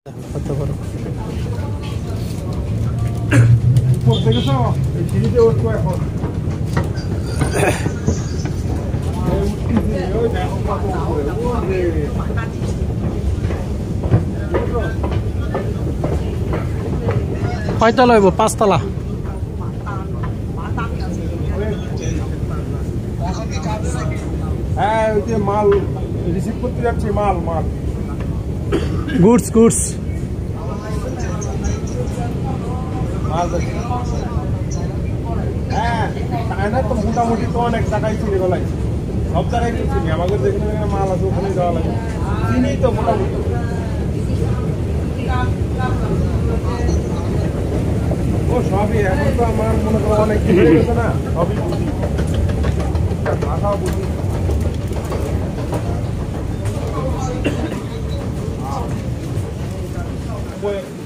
কত বড় কয়তলা হইব? 5 তলা। হ্যাঁ, ওই যে মাল রিসিভ করতে যাচ্ছি, মাল গুডস হ্যাঁ, তাই না? তো মোটামুটি তো অনেক টাকাই চিনি গলাই, সব জায়গায় তো চিনি। আমাদের যেখানে যেখানে মাল আছে ওখানে যাওয়া লাগে, চিনি তো মোটামুটি। ও সবই এখন তো আমার মনে করো অনেক কিছু হয়ে গেছে না, সবই বুঝি, ভাষাও বুঝি।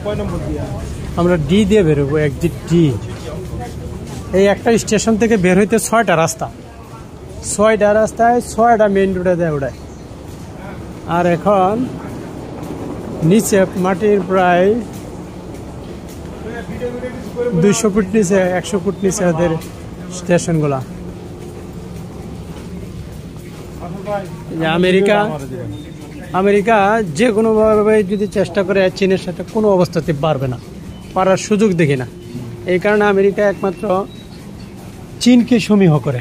কয় নম্বর দিয়া? আমরা ডি দিয়ে বেরোবো, এক্সিট ডি। এই একটা স্টেশন থেকে বের হইতে 6টা রাস্তা, 6টা রাস্তায় 6টা মেইন রোডে দেয় ওটায়। আর এখন নিচে মাটির প্রায় 200 ফুট নিচে, 100 ফুট নিচে ওদের স্টেশনগুলা। আমেরিকা যে কোনোভাবে যদি চেষ্টা করে চীনের সাথে কোনো অবস্থাতে পারবে না, পারার সুযোগ দেখি না। এই কারণে আমেরিকা একমাত্র চীনকে সমীহ করে।